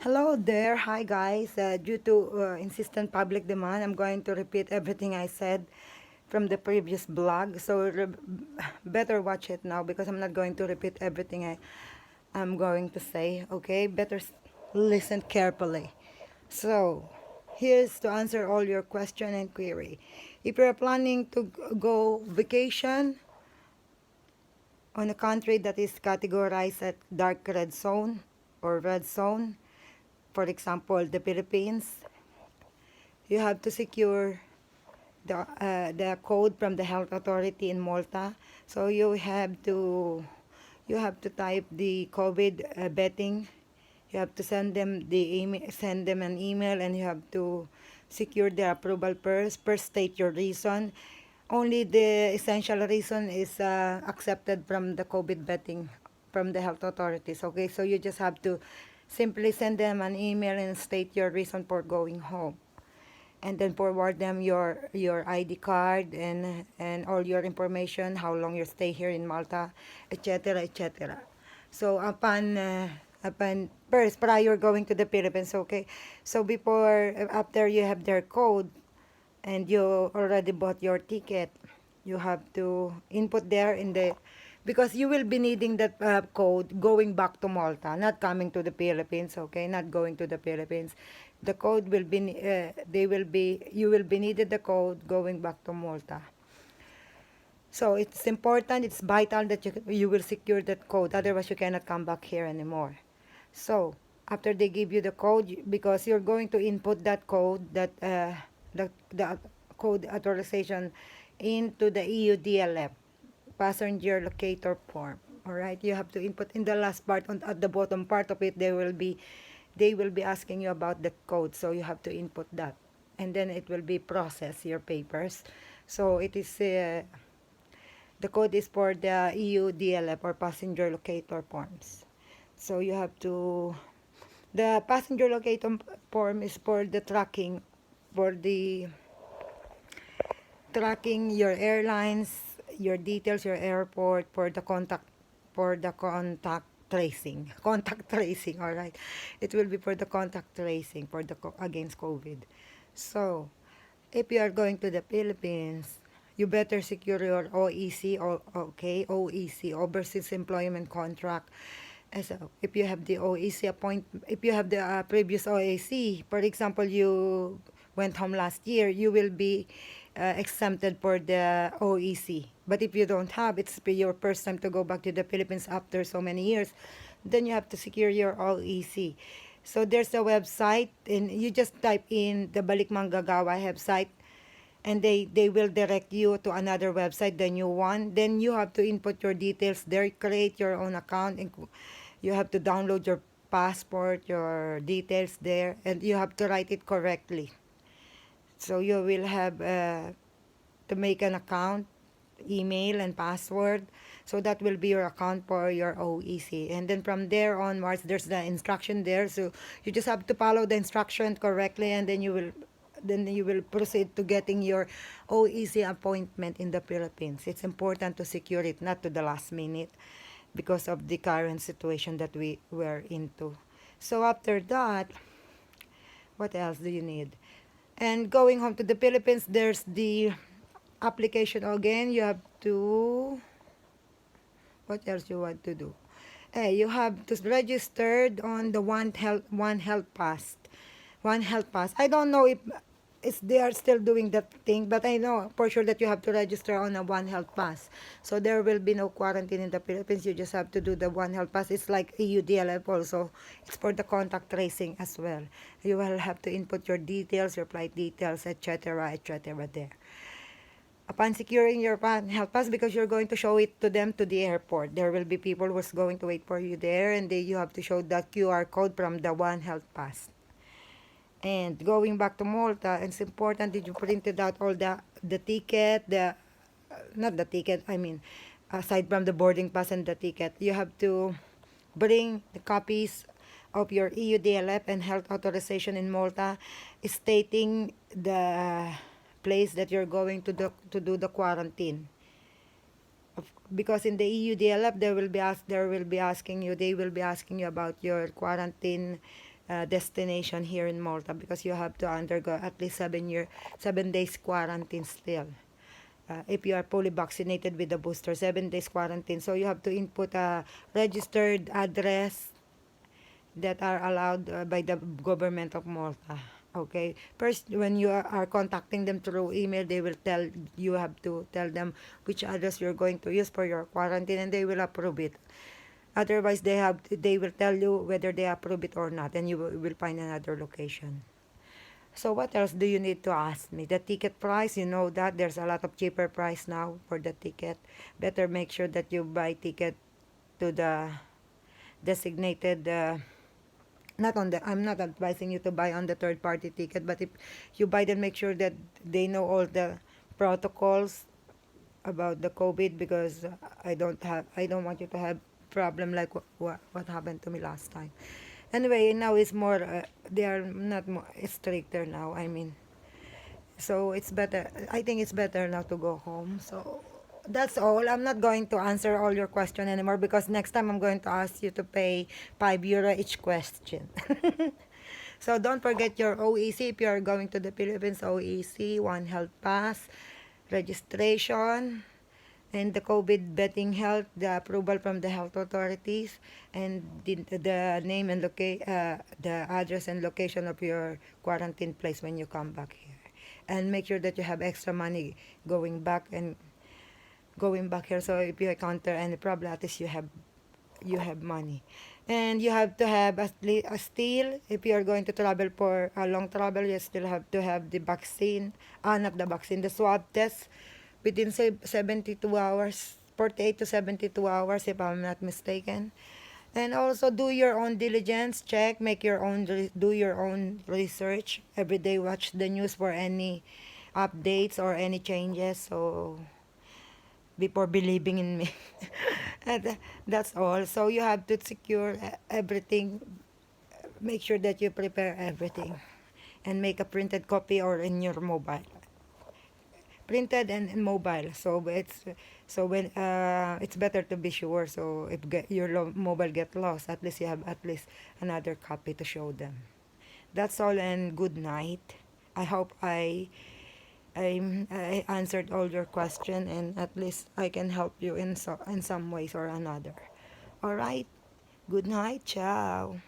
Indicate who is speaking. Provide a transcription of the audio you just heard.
Speaker 1: Hello there. Hi, guys. Due to insistent public demand, I'm going to repeat everything I said from the previous blog. So better watch it now because I'm not going to repeat everything I'm going to say. Okay? Better listen carefully. So, here's to answer all your question and query. If you're planning to go vacation on a country that is categorized at dark red zone or red zone, for example, the Philippines, you have to secure the code from the health authority in Malta. So you have to type the COVID betting. You have to send them send them an email, and you have to secure their approval first. First, state your reason. Only the essential reason is accepted from the COVID betting from the health authorities. Okay, so you just have to simply send them an email and state your reason for going home, and then forward them your ID card and all your information, how long you stay here in Malta, etc., etc. So upon first prior going to the Philippines, okay. So after you have their code and you already bought your ticket, you have to input there in the because you will be needing that code going back to Malta, not coming to the Philippines, okay? Not going to the Philippines. The code will be you will be needed the code going back to Malta. So it's important, it's vital that you will secure that code, otherwise you cannot come back here anymore. So after they give you the code, because you're going to input that code, the code authorization into the EU-DLF passenger locator form. All right, you have to input in the last part at the bottom part of it. They will be asking you about the code, so you have to input that, and then it will be process your papers. So it is the code is for the EU DLF or passenger locator forms. So you have to the passenger locator form is for the tracking your airlines, your details, your airport, for the contact tracing. Contact tracing, all right. It will be for the contact tracing for against COVID. So, if you are going to the Philippines, you better secure your OEC or okay, OEC, Overseas Employment Contract. So, if you have the OEC if you have the previous OEC, for example, you went home last year, you will be exempted for the OEC. But if you don't have, it's your first time to go back to the Philippines after so many years, then you have to secure your OEC. So there's a website, and you just type in the Balik Manggagawa website, and they will direct you to another website, the new one. Then you have to input your details there, create your own account, and you have to download your passport, your details there, and you have to write it correctly. So you will have to make an account, email and password. So that will be your account for your OEC. And then from there onwards, there's the instruction there. So you just have to follow the instruction correctly, and then you will proceed to getting your OEC appointment in the Philippines. It's important to secure it, not to the last minute, because of the current situation that we were into. So after that, what else do you need? And going home to the Philippines, there's the application again. You have to, what else you want to do? You have to register on the One Health Pass. One Health Pass. I don't know if they are still doing that thing, but I know for sure that you have to register on a One Health Pass. So there will be no quarantine in the Philippines. You just have to do the One Health Pass. It's like EUDLF also. It's for the contact tracing as well. You will have to input your details, your flight details, etc., etc. there. Upon securing your health pass, because you're going to show it to them to the airport, there will be people who's going to wait for you there, and you have to show the QR code from the One Health Pass. And going back to Malta, it's important that you printed out all the ticket, not the ticket, I mean, aside from the boarding pass and the ticket, you have to bring the copies of your EUDLF and health authorization in Malta, stating the place that you're going to do the quarantine. Because in the EUDLF, they will be asking you about your quarantine destination here in Malta, because you have to undergo at least 7 days quarantine still. If you are fully vaccinated with the booster, 7 days quarantine. So you have to input a registered address that are allowed by the government of Malta. Okay. First, when you are contacting them through email, they will tell you have to tell them which address you're going to use for your quarantine, and they will approve it. Otherwise, they will tell you whether they approve it or not, and you will find another location. So what else do you need to ask me? The ticket price, you know that there's a lot of cheaper price now for the ticket. Better make sure that you buy ticket to the designated not on the I'm not advising you to buy on the third party ticket, but if you buy them, make sure that they know all the protocols about the COVID, because I don't want you to have problem like what happened to me last time. Anyway, now it's more they are not more stricter now. I mean, so it's better. I think it's better now to go home. So that's all. I'm not going to answer all your question anymore, because next time I'm going to ask you to pay €5 each question. So don't forget your OEC if you are going to the Philippines. OEC, One Health Pass, registration, and the COVID betting health, the approval from the health authorities, and the name and the address and location of your quarantine place when you come back here. And make sure that you have extra money going back and going back here. So if you encounter any problem, at least you have money. And you have to have still, if you are going to travel for a long travel, you still have to have the vaccine, not the vaccine, the swab test within 72 hours, 48 to 72 hours, if I'm not mistaken. And also do your own diligence, check, do your own research every day. Watch the news for any updates or any changes. So before believing in me. And that's all. So you have to secure everything. Make sure that you prepare everything and make a printed copy or in your mobile. Printed and mobile. So when it's better to be sure. So if your mobile get lost, at least you have at least another copy to show them. That's all, and good night. I hope I answered all your question, and at least I can help you in some ways or another. All right. Good night. Ciao.